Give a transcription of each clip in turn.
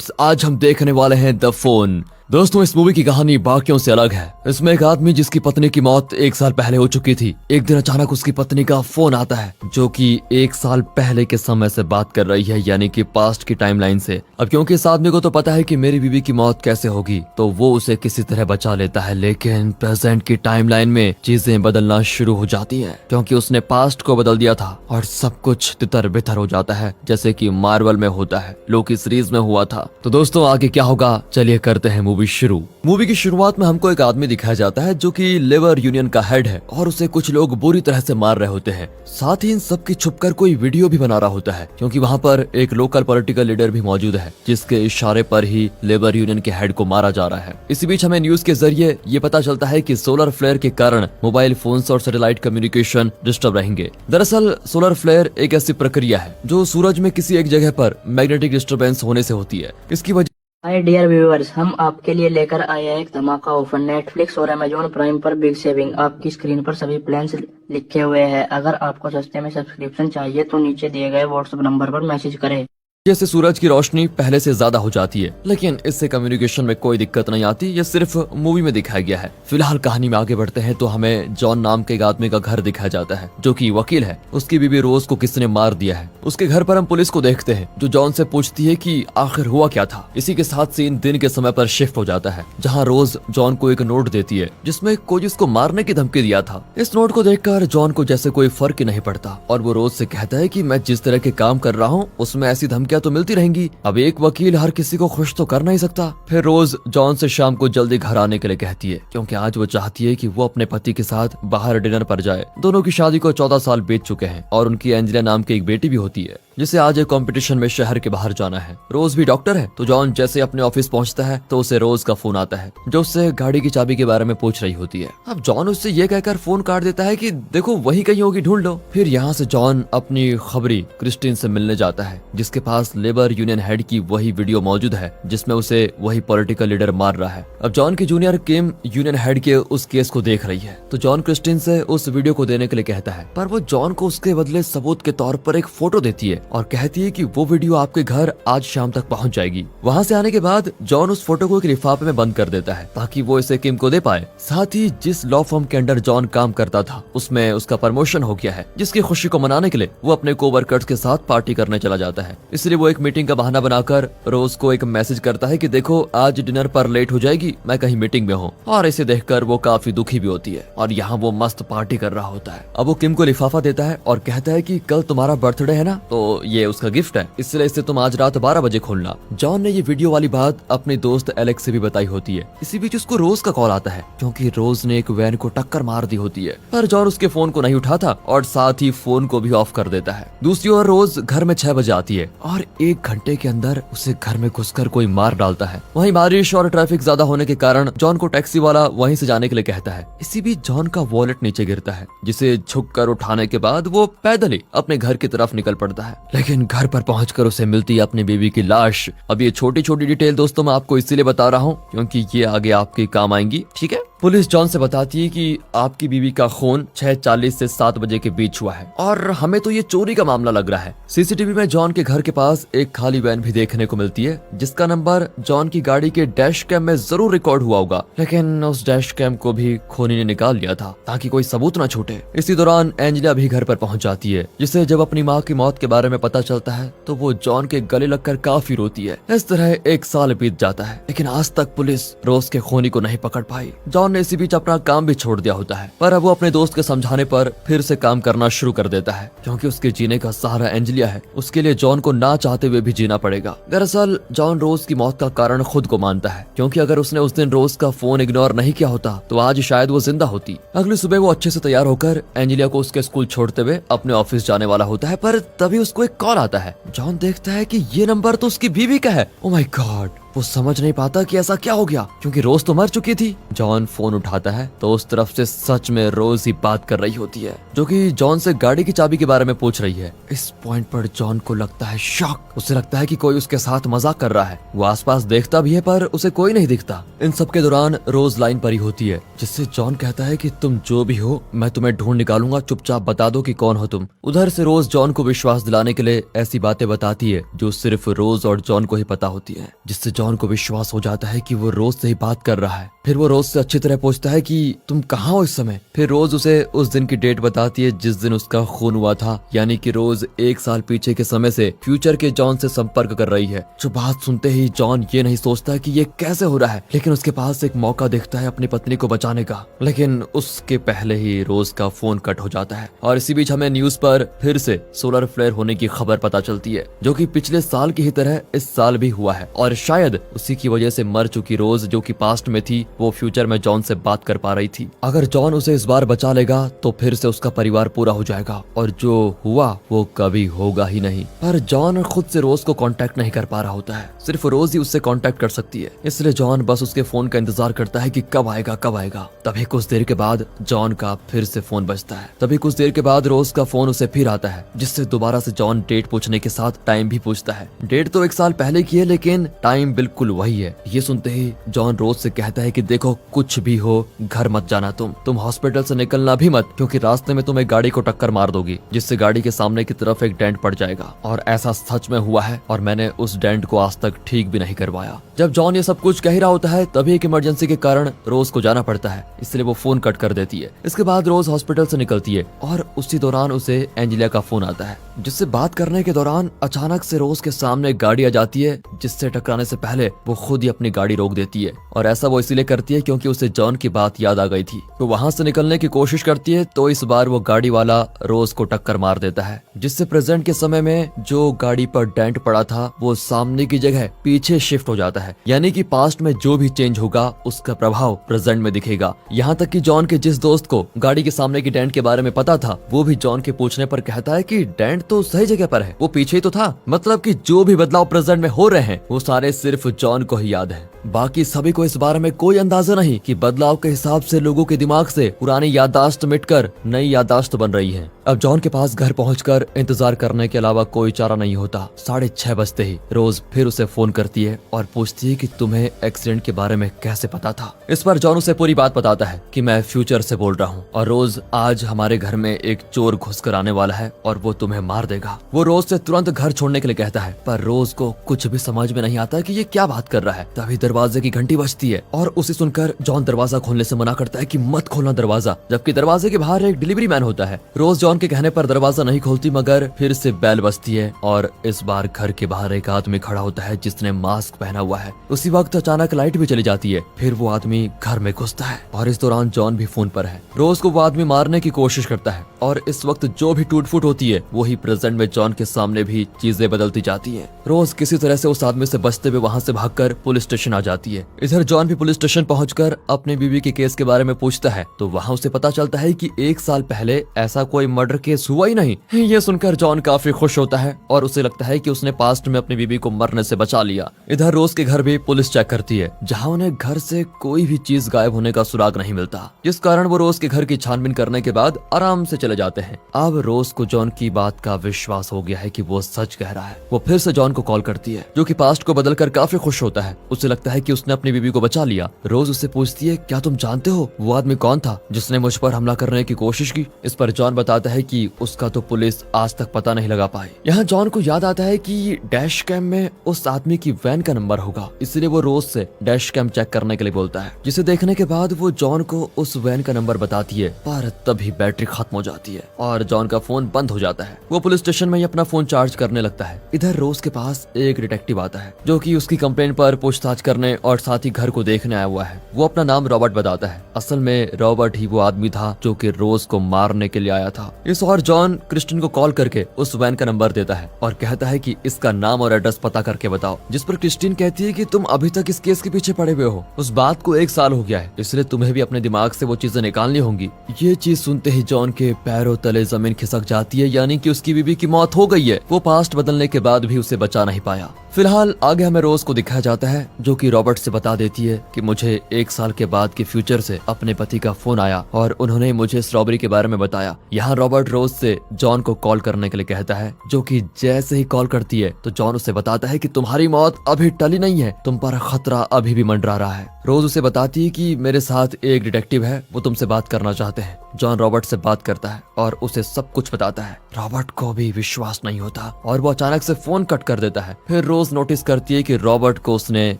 Friends, आज हम देखने वाले हैं द फोन। दोस्तों, इस मूवी की कहानी बाकियों से अलग है। इसमें एक आदमी जिसकी पत्नी की मौत 1 साल पहले हो चुकी थी, एक दिन अचानक उसकी पत्नी का फोन आता है जो कि 1 साल पहले के समय से बात कर रही है, यानी कि पास्ट की टाइमलाइन से। अब क्योंकि इस आदमी को तो पता है कि मेरी बीवी की मौत कैसे होगी, तो वो उसे किसी तरह बचा लेता है। लेकिन प्रेजेंट की टाइमलाइन में चीजें बदलना शुरू हो जाती है, क्योंकि उसने पास्ट को बदल दिया था और सब कुछ तितर बितर हो जाता है, जैसे कि मार्वल में होता है, लोकी सीरीज में हुआ था। तो दोस्तों, आगे क्या होगा, चलिए करते हैं मूवी शुरू। मूवी की शुरुआत में हमको एक आदमी दिखाया जाता है जो कि लेबर यूनियन का हेड है और उसे कुछ लोग बुरी तरह से मार रहे होते हैं। साथ ही इन सब की छुपकर कोई वीडियो भी बना रहा होता है, क्योंकि वहाँ पर एक लोकल पॉलिटिकल लीडर भी मौजूद है जिसके इशारे पर ही लेबर यूनियन के हेड को मारा जा रहा है। इसी बीच हमें न्यूज के जरिए ये पता चलता है कि सोलर फ्लेयर के कारण मोबाइल फोन्स और सैटेलाइट कम्युनिकेशन डिस्टर्ब रहेंगे। दरअसल सोलर फ्लेयर एक ऐसी प्रक्रिया है जो सूरज में किसी एक जगह पर मैग्नेटिक डिस्टर्बेंस होने से होती है। इसकी वजह हाय डियर व्यूअर्स, हम आपके लिए लेकर आए हैं एक धमाका ऑफर। नेटफ्लिक्स और अमेजोन प्राइम पर बिग सेविंग। आपकी स्क्रीन पर सभी प्लान्स लिखे हुए हैं। अगर आपको सस्ते में सब्सक्रिप्शन चाहिए तो नीचे दिए गए व्हाट्सएप नंबर पर मैसेज करें। जैसे सूरज की रोशनी पहले से ज्यादा हो जाती है, लेकिन इससे कम्युनिकेशन में कोई दिक्कत नहीं आती। ये सिर्फ मूवी में दिखाया गया है। फिलहाल कहानी में आगे बढ़ते हैं तो हमें जॉन नाम के एक आदमी का घर दिखाया जाता है जो कि वकील है। उसकी बीवी रोज को किसने मार दिया है। उसके घर पर हम पुलिस को देखते हैं जो जॉन से पूछती है कि आखिर हुआ क्या था। इसी के साथ सीन दिन के समय पर शिफ्ट हो जाता है, जहाँ रोज जॉन को एक नोट देती है जिसमें कोई उसको मारने की धमकी दिया था। इस नोट को देखकर जॉन को जैसे कोई फर्क ही नहीं पड़ता और वो रोज से कहता है कि मैं जिस तरह के काम कर रहा हूँ उसमें ऐसी धमकियां तो मिलती रहेंगी। अब एक वकील हर किसी को खुश तो कर नहीं सकता। फिर रोज जॉन से शाम को जल्दी घर आने के लिए कहती है, क्योंकि आज वो चाहती है कि वो अपने पति के साथ बाहर डिनर पर जाए। दोनों की शादी को 14 साल बीत चुके हैं और उनकी एंजेला नाम की एक बेटी भी होती है जिसे आज एक कंपटीशन में शहर के बाहर जाना है। रोज भी डॉक्टर है, तो जॉन जैसे अपने ऑफिस पहुंचता है तो उसे रोज का फोन आता है जो उससे गाड़ी की चाबी के बारे में पूछ रही होती है। अब जॉन उससे ये कहकर फोन काट देता है कि देखो वही कहीं होगी, ढूंढ लो। फिर यहाँ से जॉन अपनी खबरी क्रिस्टीन से मिलने जाता है जिसके पास लेबर यूनियन हेड की वही वीडियो मौजूद है जिसमें उसे वही पॉलिटिकल लीडर मार रहा है। अब जॉन की जूनियर किम यूनियन हेड के उस केस को देख रही है, तो जॉन क्रिस्टीन से उस वीडियो को देने के लिए कहता है, पर वो जॉन को उसके बदले सबूत के तौर पर एक फोटो देती है और कहती है कि वो वीडियो आपके घर आज शाम तक पहुंच जाएगी। वहां से आने के बाद जॉन उस फोटो को एक लिफाफे में बंद कर देता है ताकि वो इसे किम को दे पाए। साथ ही जिस लॉ फर्म के अंडर जॉन काम करता था उसमें उसका प्रमोशन हो गया है, जिसकी खुशी को मनाने के लिए वो अपने कोवर्कर्स के साथ पार्टी करने चला जाता है। इसलिए वो एक मीटिंग का बहाना बनाकर रोज को एक मैसेज करता है कि देखो आज डिनर पर लेट हो जाएगी, मैं कहीं मीटिंग में हूँ। और इसे देखकर वो काफी दुखी भी होती है और यहाँ वो मस्त पार्टी कर रहा होता है। अब वो किम को लिफाफा देता है और कहता है कि कल तुम्हारा बर्थडे है ना, तो ये उसका गिफ्ट है, इसलिए इसे तुम आज रात 12 बजे खोलना। जॉन ने ये वीडियो वाली बात अपने दोस्त एलेक्स से भी बताई होती है। इसी बीच उसको रोज का कॉल आता है क्योंकि रोज ने एक वैन को टक्कर मार दी होती है, पर जॉन उसके फोन को नहीं उठाता और साथ ही फोन को भी ऑफ कर देता है। दूसरी ओर रोज घर में 6 बजे आती है और 1 घंटे के अंदर उसे घर में घुसकर कोई मार डालता है। वहीं बारिश और ट्रैफिक ज्यादा होने के कारण जॉन को टैक्सी वाला वहीं से जाने के लिए कहता है। इसी बीच जॉन का वॉलेट नीचे गिरता है जिसे झुककर उठाने के बाद वो पैदल ही अपने घर की तरफ निकल पड़ता है, लेकिन घर पर पहुंचकर उसे मिलती है अपनी बीवी की लाश। अब ये छोटी छोटी डिटेल दोस्तों मैं आपको इसीलिए बता रहा हूँ क्योंकि ये आगे आपके काम आएंगी, ठीक है। पुलिस जॉन से बताती है कि आपकी बीवी का खून 6:40 से 7 बजे के बीच हुआ है और हमें तो ये चोरी का मामला लग रहा है। सीसीटीवी में जॉन के घर के पास एक खाली वैन भी देखने को मिलती है जिसका नंबर जॉन की गाड़ी के डैश कैम में जरूर रिकॉर्ड हुआ होगा, लेकिन उस डैश कैम को भी खूनी ने निकाल लिया था ताकि कोई सबूत न छूटे। इसी दौरान एंजेला भी घर पर पहुंच जाती है, जिसे जब अपनी माँ की मौत के बारे में पता चलता है तो वो जॉन के गले लगकर काफी रोती है। इस तरह 1 साल बीत जाता है, लेकिन आज तक पुलिस रोज के खूनी को नहीं पकड़ पाई। जॉन ने इसी बीच अपना काम भी छोड़ दिया होता है, पर अब वो अपने दोस्त के समझाने पर फिर से काम करना शुरू कर देता है क्योंकि उसके जीने का सहारा एंजेलिया है। उसके लिए जॉन को ना चाहते हुए भी जीना पड़ेगा। दरअसल जॉन रोज की मौत का कारण खुद को मानता है, क्योंकि अगर उसने उस दिन रोज का फोन इग्नोर नहीं किया होता तो आज शायद वो जिंदा होती। अगली सुबह वो अच्छे से तैयार होकर एंजेलिया को उसके स्कूल छोड़ते हुए अपने ऑफिस जाने वाला होता है, पर तभी उसको एक कॉल आता है। जॉन देखता है कि ये नंबर तो उसकी बीवी का है। ओह माय गॉड, वो समझ नहीं पाता कि ऐसा क्या हो गया, क्योंकि रोज तो मर चुकी थी। जॉन फोन उठाता है तो उस तरफ से सच में रोज ही बात कर रही होती है, जो कि जॉन से गाड़ी की चाबी के बारे में पूछ रही है। इस पॉइंट पर जॉन को लगता है शॉक। उसे लगता है कि कोई उसके साथ मजाक कर रहा है। वो आसपास देखता भी है पर उसे कोई नहीं दिखता। इन सब के दौरान रोज लाइन पर ही होती है, जिससे जॉन कहता है कि तुम जो भी हो मैं तुम्हें ढूंढ निकालूंगा, चुपचाप बता दो कि कौन हो तुम। उधर से रोज जॉन को विश्वास दिलाने के लिए ऐसी बातें बताती है जो सिर्फ रोज और जॉन को ही पता होती है, जिससे जॉन को विश्वास हो जाता है कि वो रोज से ही बात कर रहा है। फिर वो रोज से अच्छी तरह पूछता है कि तुम कहाँ हो इस समय। फिर रोज उसे उस दिन की डेट बताती है जिस दिन उसका खून हुआ था, यानी कि रोज 1 साल पीछे के समय से फ्यूचर के जॉन से संपर्क कर रही है। जो बात सुनते ही जॉन ये नहीं सोचता कि ये कैसे हो रहा है, लेकिन उसके पास एक मौका दिखता है अपनी पत्नी को बचाने का। लेकिन उसके पहले ही रोज का फोन कट हो जाता है और इसी बीच हमें न्यूज पर फिर से सोलर फ्लेयर होने की खबर पता चलती है, जो कि पिछले साल की ही तरह इस साल भी हुआ है। और शायद उसी की वजह से मर चुकी रोज, जो कि पास्ट में थी, वो फ्यूचर में जॉन से बात कर पा रही थी। अगर जॉन उसे इस बार बचा लेगा तो फिर से उसका परिवार पूरा हो जाएगा, और जो हुआ वो कभी होगा ही नहीं। पर जॉन खुद से रोज को कांटेक्ट नहीं कर पा रहा होता है, सिर्फ रोज ही उससे कांटेक्ट कर सकती है। इसलिए जॉन बस उसके फोन का इंतजार करता है कि कब आएगा कब आएगा। तभी कुछ देर के बाद जॉन का फिर से फोन बजता है। तभी कुछ देर के बाद रोज का फोन उसे फिर आता है, जिससे दोबारा से जॉन डेट पूछने के साथ टाइम भी पूछता है। डेट तो 1 साल पहले की है, लेकिन टाइम बिल्कुल वही है। ये सुनते ही जॉन रोज से कहता है कि देखो कुछ भी हो घर मत जाना, तुम हॉस्पिटल से निकलना भी मत, क्योंकि रास्ते में तुम एक गाड़ी को टक्कर मार दोगी, जिससे गाड़ी के सामने की तरफ एक डेंट पड़ जाएगा। और ऐसा सच में हुआ है, और मैंने उस डेंट को आज तक ठीक भी नहीं करवाया। जब जॉन ये सब कुछ कह रहा होता है तभी एक इमरजेंसी के कारण रोज को जाना पड़ता है, इसलिए वो फोन कट कर देती है। इसके बाद रोज हॉस्पिटल से निकलती है और उसी दौरान उसे एंजेलिया का फोन आता है, जिससे बात करने के दौरान अचानक से रोज के सामने गाड़ी आ जाती है, जिससे टकराने से पहले वो खुद ही अपनी गाड़ी रोक देती है। और ऐसा वो इसलिए करती है क्योंकि उसे जॉन की बात याद आ गई थी। वो वहां से निकलने की कोशिश करती है तो इस बार वो गाड़ी वाला रोज को टक्कर मार देता है, जिससे प्रेजेंट के समय में जो गाड़ी पर डेंट पड़ा था वो सामने की जगह पीछे शिफ्ट हो जाता है, यानी कि पास्ट में जो भी चेंज होगा उसका प्रभाव प्रेजेंट में दिखेगा। यहाँ तक कि जॉन के जिस दोस्त को गाड़ी के सामने की डेंट के बारे में पता था, वो भी जॉन के पूछने पर कहता है कि डेंट तो सही जगह पर है, वो पीछे ही तो था। मतलब कि जो भी बदलाव प्रेजेंट में हो रहे हैं वो सारे सिर्फ जॉन को ही याद है। बाकी सभी को इस बारे में कोई अंदाजा नहीं कि बदलाव के हिसाब से लोगों के दिमाग से पुरानी याददाश्त मिटकर नई याददाश्त बन रही है। अब जॉन के पास घर पहुंचकर इंतजार करने के अलावा कोई चारा नहीं होता। 6:30 बजते ही रोज फिर उसे फोन करती है और पूछती है कि तुम्हें एक्सीडेंट के बारे में कैसे पता था। इस पर जॉन उसे पूरी बात बताता है कि मैं फ्यूचर से बोल रहा हूँ और रोज आज हमारे घर में एक चोर घुसकर आने वाला है और वो तुम्हें मार देगा। वो रोज से तुरंत घर छोड़ने के लिए कहता है, पर रोज को कुछ भी समझ में नहीं आता कि ये क्या बात कर रहा है। तभी दरवाजे की घंटी बजती है और उसे सुनकर जॉन दरवाजा खोलने से मना करता है कि मत खोलना दरवाजा, जबकि दरवाजे के बाहर एक डिलीवरी मैन होता है। रोज जॉन के कहने पर दरवाजा नहीं खोलती, मगर फिर से बेल बजती है और इस बार घर के बाहर एक आदमी खड़ा होता है जिसने मास्क पहना हुआ है। उसी वक्त अचानक लाइट भी चली जाती है। फिर वो आदमी घर में घुसता है और इस दौरान जॉन भी फोन पर है। रोज को वो आदमी मारने की कोशिश करता है और इस वक्त जो भी टूट फूट होती है वही प्रेजेंट में जॉन के सामने भी चीजें बदलती जाती है। रोज किसी तरह से उस आदमी से बचते हुए वहाँ से भागकर पुलिस स्टेशन आ जाती है। इधर जॉन भी पुलिस स्टेशन पहुंचकर अपनी बीवी के केस के बारे में पूछता है तो वहाँ उसे पता चलता है कि 1 साल पहले ऐसा कोई मर्डर केस हुआ ही नहीं। ये सुनकर जॉन काफी खुश होता है और उसे लगता है कि उसने पास्ट में अपनी बीवी को मरने से बचा लिया। इधर रोज के घर भी पुलिस चेक करती है, जहाँ उन्हें घर से कोई भी चीज गायब होने का सुराग नहीं मिलता, जिस कारण वो रोज के घर की छानबीन करने के बाद आराम से चले जाते हैं। अब रोज को जॉन की बात का विश्वास हो गया है कि वो सच कह रहा है। वो फिर से जॉन को कॉल करती है, जो कि पास्ट को बदलकर काफी खुश होता है। उसे लगता है कि उसने अपनी बीवी को बचा लिया। रोज उससे पूछती है, क्या तुम जानते हो वो आदमी कौन था जिसने मुझ पर हमला करने की कोशिश की? इस पर जॉन बताता है कि उसका तो पुलिस आज तक पता नहीं लगा पाई। यहाँ जॉन को याद आता है कि डैश कैम में उस आदमी की वैन का नंबर होगा, इसलिए वो रोज से डैश कैम चेक करने के लिए बोलता है, जिसे देखने के बाद वो जॉन को उस वैन का नंबर बताती है। पर तभी बैटरी खत्म हो जाती है और जॉन का फोन बंद हो जाता है। वो पुलिस स्टेशन में ही अपना फोन चार्ज करने लगता है। इधर रोज के पास एक डिटेक्टिव आता है, जो कि उसकी कंप्लेंट पर पूछताछ करने और साथ ही घर को देखने आया हुआ है। वो अपना नाम रॉबर्ट बताता है। असल में रॉबर्ट ही वो आदमी था जो कि रोज को मारने के लिए आया था। इस और जॉन क्रिस्टिन को कॉल करके उस वैन का नंबर देता है और कहता है कि इसका नाम और एड्रेस पता करके बताओ, जिस पर क्रिस्टिन कहती है कि तुम अभी तक इस केस के पीछे पड़े हुए हो। उस बात को 1 साल हो गया है, इसलिए तुम्हें भी अपने दिमाग से वो चीजें निकालनी होंगी। ये चीज सुनते ही जॉन के पैरों तले जमीन खिसक जाती है, यानी कि उसकी बीवी की मौत हो गई है। वो पास्ट बदलने के बाद भी उसे बचा नहीं पाया। फिलहाल आगे हमें रोज को दिखाया जाता है, जो कि रॉबर्ट से बता देती है कि मुझे 1 साल के बाद के फ्यूचर से अपने पति का फोन आया और उन्होंने मुझे इस रॉबरी के बारे में बताया। यहाँ रॉबर्ट रोज से जॉन को कॉल करने के लिए कहता है, जो कि जैसे ही कॉल करती है तो जॉन उसे बताता है कि तुम्हारी मौत अभी टली नहीं है, तुम पर खतरा अभी भी मंडरा रहा है। रोज उसे बताती है कि मेरे साथ एक डिटेक्टिव है, वो तुमसे बात करना चाहते हैं। जॉन रॉबर्ट से बात करता है और उसे सब कुछ बताता है। रॉबर्ट को भी विश्वास नहीं होता और वो अचानक से फोन कट कर देता है। फिर रोज नोटिस करती है कि रॉबर्ट को उसने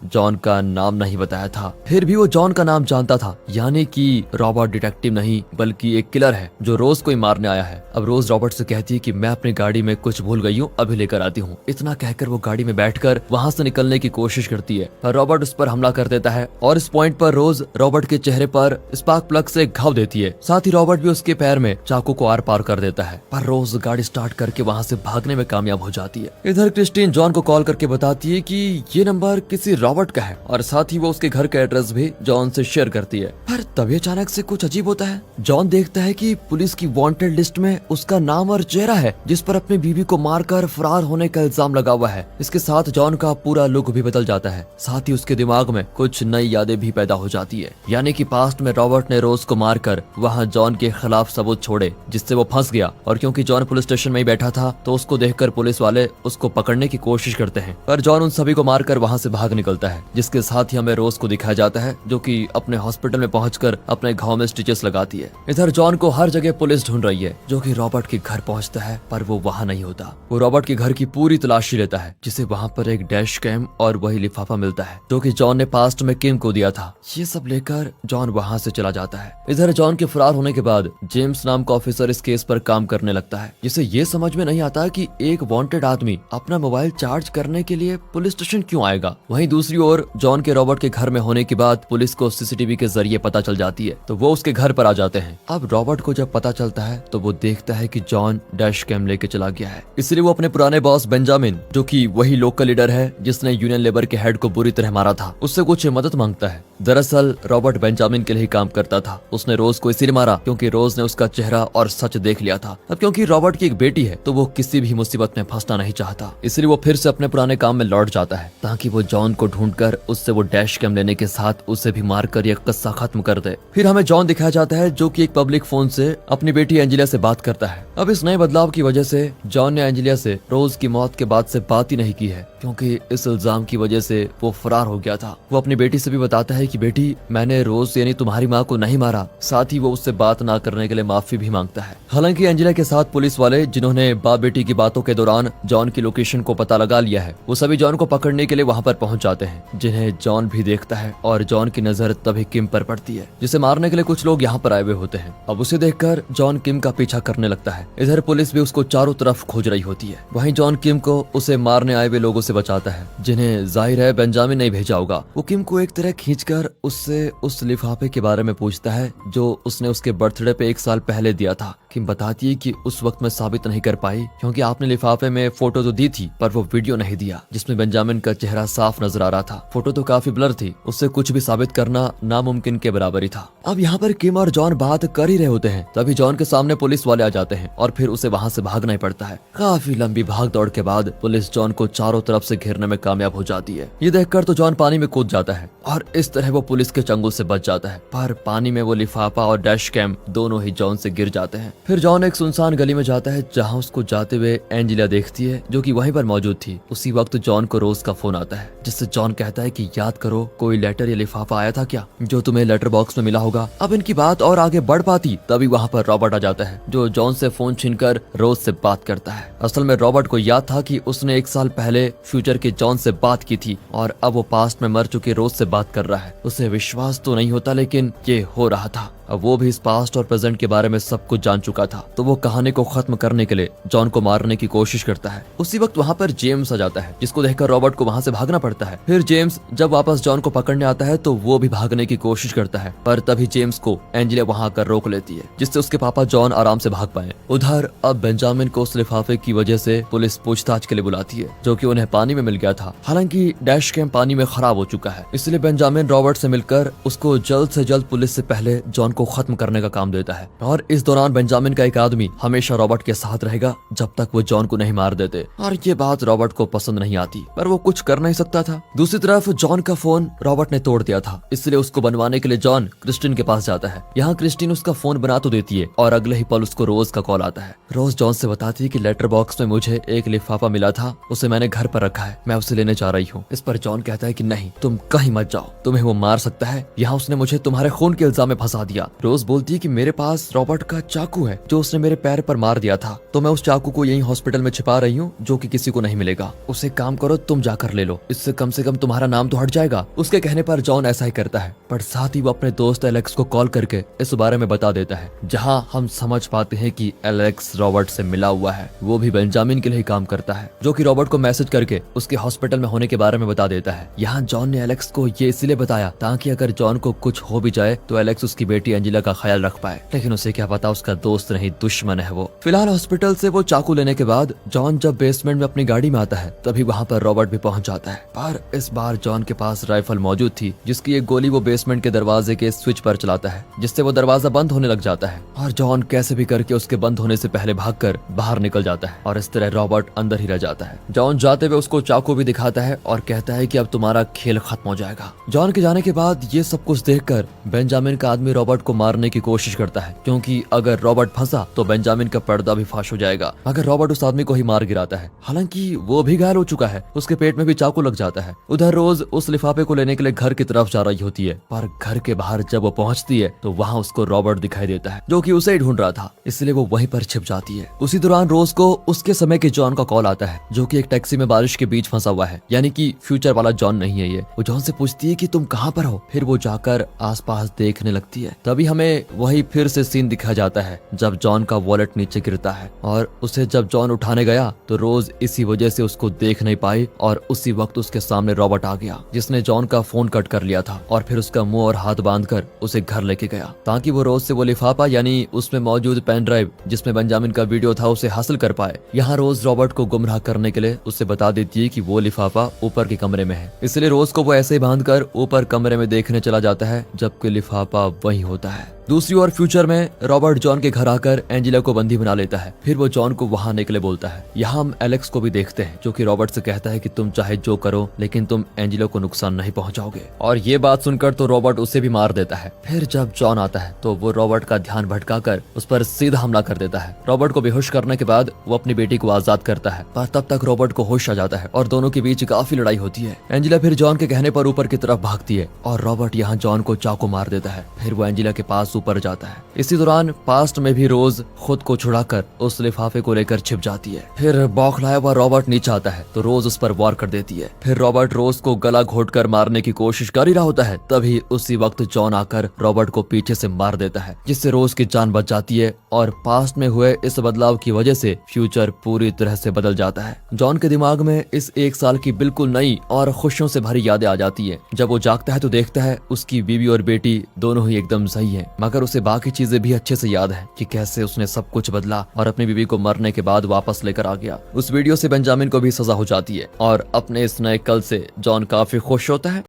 जॉन का नाम नहीं बताया था, फिर भी वो जॉन का नाम जानता था, यानी कि रॉबर्ट डिटेक्टिव नहीं बल्कि एक किलर है जो रोज को ही मारने आया है। अब रोज रॉबर्ट से कहती है कि मैं अपनी गाड़ी में कुछ भूल गई हूँ, अभी लेकर आती हूँ। इतना कहकर वो गाड़ी में बैठकर वहाँ से निकलने की कोशिश करती है, पर रॉबर्ट उस पर हमला कर देता है और इस पॉइंट पर रोज रॉबर्ट के चेहरे पर स्पार्क प्लग से घाव देती है। साथ ही रॉबर्ट भी उसके पैर में चाकू को आर पार कर देता है, पर रोज गाड़ी स्टार्ट करके वहाँ से भागने में कामयाब हो जाती है। इधर क्रिस्टीन जॉन को कॉल करके बताती है कि ये नंबर किसी रॉबर्ट का है और साथ ही वो उसके घर का एड्रेस भी जॉन से शेयर करती है। पर तभी अचानक से कुछ अजीब होता है। जॉन देखता है कि पुलिस की वांटेड लिस्ट में उसका नाम और चेहरा है, जिस पर अपनी बीवी को मारकर फरार होने का इल्जाम लगा हुआ है। इसके साथ जॉन का पूरा लुक भी बदल जाता है, साथ ही उसके दिमाग में कुछ नई यादें भी पैदा हो जाती है, यानी कि पास्ट में रॉबर्ट ने रोज को मारकर वहाँ जॉन के खिलाफ सबूत छोड़े, जिससे वो फंस गया। और क्योंकि जॉन पुलिस स्टेशन में ही बैठा था तो उसको देखकर पुलिस वाले उसको पकड़ने की कोशिश करते हैं, पर जॉन उन सभी को मारकर वहाँ से भाग निकलता है। जिसके साथ ही हमें रोज को दिखाया जाता है, जो कि अपने हॉस्पिटल में पहुंचकर अपने घाव में स्टिचेस लगाती है। इधर जॉन को हर जगह पुलिस ढूंढ रही है, जो कि रॉबर्ट के घर पहुंचता है, पर वो वहाँ नहीं होता। वो रॉबर्ट के घर की पूरी तलाशी लेता है, जिसे वहाँ पर एक डैश कैम और वही लिफाफा मिलता है जो कि जॉन ने पास्ट में किम को दिया था। ये सब लेकर जॉन वहाँ से चला जाता है। इधर जॉन के फरार होने के बाद जेम्स नाम का ऑफिसर इस केस पर काम करने लगता है, जिसे ये समझ में नहीं आता कि एक वांटेड आदमी अपना मोबाइल चार्ज करने के लिए पुलिस स्टेशन क्यों आएगा। वहीं दूसरी ओर जॉन के रॉबर्ट के घर में होने के बाद पुलिस को सीसीटीवी के जरिए पता चल जाती है, तो वो उसके घर पर आ जाते हैं। अब रॉबर्ट को जब पता चलता है तो वो देखता है कि जॉन डैश कैम लेके चला गया है, इसलिए वो अपने पुराने बॉस बेंजामिन, जो कि वही लोकल लीडर है जिसने यूनियन लेबर के हेड को बुरी तरह मारा था, उससे कुछ मदद मांगता है। दरअसल रॉबर्ट बेंजामिन के लिए काम करता था। उसने रोज को इसीलिए मारा क्योंकि रोज ने उसका चेहरा और सच देख लिया था। अब क्योंकि रॉबर्ट की एक बेटी है तो वो किसी भी मुसीबत में फंसना नहीं चाहता, इसलिए वो फिर से अपने पुराने काम में लौट जाता है ताकि वो जॉन को ढूंढकर उससे वो डैश कैम लेने के साथ उसे भी मारकर यह किस्सा खत्म कर दे। फिर हमें जॉन दिखाया जाता है, जो कि एक पब्लिक फोन से अपनी बेटी एंजेलिया से बात करता है। अब इस नए बदलाव की वजह से जॉन ने एंजेलिया से रोज की मौत के बाद से बात ही नहीं की है, क्योंकि इस इल्जाम की वजह से वो फरार हो गया था। वो अपनी बेटी से भी बताता है कि बेटी, मैंने रोज यानी तुम्हारी माँ को नहीं मारा। साथ ही वो उससे बात ना करने के लिए माफी भी मांगता है। हालांकि एंजेलिया के साथ पुलिस वाले, जिन्होंने बाप बेटी की बातों के दौरान जॉन की लोकेशन को पता लगा लिया है, वो सभी जॉन को पकड़ने के लिए वहाँ पर पहुँच जाते हैं, जिन्हें जॉन भी देखता है। और जॉन की नजर तभी किम पर पड़ती है, जिसे मारने के लिए कुछ लोग यहाँ पर आए हुए होते हैं। अब उसे देखकर जॉन किम का पीछा करने लगता है। इधर पुलिस भी उसको चारों तरफ खोज रही होती है। वहीं जॉन किम को उसे मारने आए हुए लोगों से बचाता है, जिन्हें जाहिर है बेंजामिन ने भेजा होगा। वो किम को एक तरह खींचकर उससे उस लिफाफे के बारे में पूछता है जो उसने उसके बर्थडे पे 1 साल पहले दिया था। किम बताती है कि उस वक्त मैं साबित नहीं कर पाई क्योंकि आपने लिफाफे में फोटो तो दी थी पर वो वीडियो नहीं दिया जिसमें बेंजामिन का चेहरा साफ नजर आ रहा था। फोटो तो काफी ब्लर थी, उससे कुछ भी साबित करना नामुमकिन के बराबर ही था। अब यहाँ पर किम और जॉन बात कर ही रहे होते हैं, तभी जॉन के सामने पुलिस वाले आ जाते हैं और फिर उसे वहाँ से भागना ही पड़ता है। काफी लंबी भाग दौड़ के बाद पुलिस जॉन को चारों तरफ से घेरने में कामयाब हो जाती है। ये देखकर तो जॉन पानी में कूद जाता है और इस तरह वो पुलिस के चंगुल से बच जाता है, पर पानी में वो लिफाफा और डैश कैम दोनों ही जॉन से गिर जाते हैं। फिर जॉन एक सुनसान गली में जाता है जहाँ उसको जाते हुए एंजेलिया देखती है, जो कि वहीं पर मौजूद थी। उसी वक्त जॉन को रोज का फोन आता है, जिससे जॉन कहता है कि याद करो कोई लेटर या लिफाफा आया था क्या, जो तुम्हें लेटर बॉक्स में मिला होगा। अब इनकी बात और आगे बढ़ पाती तभी वहाँ पर रॉबर्ट आ जाता है, जो जॉन से फोन छीनकर रोज से बात करता है। असल में रॉबर्ट को याद था कि उसने 1 साल पहले फ्यूचर के जॉन से बात की थी और अब वो पास्ट में मर चुके रोज से बात कर रहा है। उसे विश्वास तो नहीं होता, लेकिन ये हो रहा था। अब वो भी इस पास्ट और प्रेजेंट के बारे में सब कुछ जान चुका था, तो वो कहानी को खत्म करने के लिए जॉन को मारने की कोशिश करता है। उसी वक्त वहाँ पर जेम्स आ जाता है, जिसको देखकर रॉबर्ट को वहाँ से भागना पड़ता है। फिर जेम्स जब वापस जॉन को पकड़ने आता है तो वो भी भागने की कोशिश करता है, पर तभी जेम्स को एंजेलिया वहाँ आकर रोक लेती है, जिससे उसके पापा जॉन आराम से भाग पाए। उधर अब बेंजामिन को उस लिफाफे की वजह से पुलिस पूछताछ के लिए बुलाती है, जो कि उन्हें पानी में मिल गया था। हालांकि डैश कैम पानी में खराब हो चुका है, इसलिए बेंजामिन रॉबर्ट से मिलकर उसको जल्द से जल्द पुलिस से पहले जॉन को खत्म करने का काम देता है और इस दौरान बेंजामिन का एक आदमी हमेशा रॉबर्ट के साथ रहेगा जब तक वो जॉन को नहीं मार देते। और ये बात रॉबर्ट को पसंद नहीं आती, पर वो कुछ कर नहीं सकता था। दूसरी तरफ जॉन का फोन रॉबर्ट ने तोड़ दिया था, इसलिए उसको बनवाने के लिए जॉन क्रिस्टिन के पास जाता है। यहाँ क्रिस्टिन उसका फोन बना तो देती है और अगले ही पल उसको रोज का कॉल आता है। रोज जॉन से बताती है कि लेटर बॉक्स में मुझे एक लिफाफा मिला था, उसे मैंने घर पर रखा है, मैं उसे लेने जा रही हूँ। इस पर जॉन कहता है कि नहीं, तुम कहीं मत जाओ, तुम्हें वो मार सकता है, यहाँ उसने मुझे तुम्हारे खून के इल्जाम में फंसा दिया। रोज बोलती है कि मेरे पास रॉबर्ट का चाकू है जो उसने मेरे पैर पर मार दिया था, तो मैं उस चाकू को यहीं हॉस्पिटल में छिपा रही हूँ जो कि किसी को नहीं मिलेगा। उसे काम करो, तुम जाकर ले लो, इससे कम से कम तुम्हारा नाम तो हट जाएगा। उसके कहने पर जॉन ऐसा ही करता है, पर साथ ही वो अपने दोस्त एलेक्स को कॉल करके इस बारे में बता देता है, जहाँ हम समझ पाते हैं कि एलेक्स रॉबर्ट से मिला हुआ है। वो भी बेंजामिन के लिए काम करता है, जो कि रॉबर्ट को मैसेज करके उसके हॉस्पिटल में होने के बारे में बता देता है। यहाँ जॉन ने एलेक्स को ये इसलिए बताया ताकि अगर जॉन को कुछ हो भी जाए तो एलेक्स उसकी बेटी एंजेला का ख्याल रख पाए, लेकिन उसे क्या पता उसका दोस्त नहीं दुश्मन है वो। फिलहाल हॉस्पिटल से वो चाकू लेने के बाद जॉन जब बेसमेंट में अपनी गाड़ी में आता है तभी वहाँ पर रॉबर्ट भी पहुँच जाता है, पर इस बार जॉन के पास राइफल मौजूद थी जिसकी एक गोली वो बेसमेंट के दरवाजे के स्विच पर चलाता है, जिससे वो दरवाजा बंद होने लग जाता है और जॉन कैसे भी करके उसके बंद होने से पहले भागकर बाहर निकल जाता है और इस तरह रॉबर्ट अंदर ही रह जाता है। जॉन जाते हुए उसको चाकू भी दिखाता है और कहता है कि अब तुम्हारा खेल खत्म हो जाएगा। जॉन के जाने के बाद ये सब कुछ देखकर बेंजामिन का आदमी रॉबर्ट को मारने की कोशिश करता है, क्योंकि अगर रॉबर्ट फंसा तो बेंजामिन का पर्दा भी फाश हो जाएगा। मगर रॉबर्ट उस आदमी को ही मार गिराता है, हालांकि वो भी घायल हो चुका है, उसके पेट में भी चाकू लग जाता है। उधर रोज उस लिफाफे को लेने के लिए घर की तरफ जा रही होती है, पर घर के बाहर जब वो पहुंचती है तो वहाँ उसको रॉबर्ट दिखाई देता है, जो कि उसे ही ढूंढ रहा था, इसलिए वो वहीं पर छिप जाती है। उसी दौरान रोज को उसके समय के जॉन का कॉल आता है, जो कि एक टैक्सी में बारिश के बीच फंसा हुआ है, यानी कि फ्यूचर वाला जॉन नहीं है ये। वो जॉन से पूछती है कि तुम कहाँ पर हो, फिर वो जाकर आसपास देखने लगती है। तभी हमें वही फिर से सीन दिखाया जाता है जब जॉन का वॉलेट नीचे गिरता है और उसे जब जॉन उठाने गया तो रोज इसी वजह से उसको देख नहीं पाई और उसी वक्त उसके सामने रॉबर्ट आ गया, जिसने जॉन का फोन कट कर लिया था और फिर उसका मुंह और हाथ बांधकर उसे घर लेके गया ताकि वो रोज से वो लिफाफा यानी उसमें मौजूद पेन ड्राइव जिसमें बेंजामिन का वीडियो था उसे हासिल कर पाए। यहाँ रोज रॉबर्ट को गुमराह करने के लिए उससे बता देती है कि वो लिफाफा ऊपर के कमरे में है, इसलिए रोज को वो ऐसे ही बांधकर ऊपर कमरे में देखने चला जाता है जबकि लिफाफा वहीं होता है। दूसरी ओर फ्यूचर में रॉबर्ट जॉन के घर आकर एंजेला को बंदी बना लेता है, फिर वो जॉन को वहां आने के लिए बोलता है। यहाँ हम एलेक्स को भी देखते हैं, जो कि रॉबर्ट से कहता है कि तुम चाहे जो करो लेकिन तुम एंजेला को नुकसान नहीं पहुंचाओगे, और ये बात सुनकर तो रॉबर्ट उसे भी मार देता है। फिर जब जॉन आता है तो वो रॉबर्ट का ध्यान भटकाकर उस पर सीधा हमला कर देता है। रॉबर्ट को बेहोश करने के बाद वो अपनी बेटी को आजाद करता है, पर तब तक रॉबर्ट को होश आ जाता है और दोनों के बीच काफी लड़ाई होती है। एंजेला फिर जॉन के कहने पर ऊपर की तरफ भागती है और रॉबर्ट यहाँ जॉन को चाकू मार देता है। फिर वो एंजेला के पास ऊपर जाता है। इसी दौरान पास्ट में भी रोज खुद को छुड़ाकर उस लिफाफे को लेकर छिप जाती है। फिर बौखलाया हुआ रॉबर्ट नीचे आता है तो रोज उस पर वार कर देती है। फिर रॉबर्ट रोज को गला घोटकर मारने की कोशिश कर ही रहा होता है, तभी उसी वक्त जॉन आकर रॉबर्ट को पीछे से मार देता है, जिससे रोज की जान बच जाती है और पास्ट में हुए इस बदलाव की वजह से फ्यूचर पूरी तरह से बदल जाता है। जॉन के दिमाग में इस एक साल की बिल्कुल नई और खुशियों से भरी यादें आ जाती है। जब वो जागता है तो देखता है उसकी बीवी और बेटी दोनों ही एकदम सही हैं, मगर उसे बाकी चीजें भी अच्छे से याद है कि कैसे उसने सब कुछ बदला और अपनी बीवी को मरने के बाद वापस लेकर आ गया। उस वीडियो से बेंजामिन को भी सजा हो जाती है और अपने इस नए कल से जॉन काफी खुश होता है।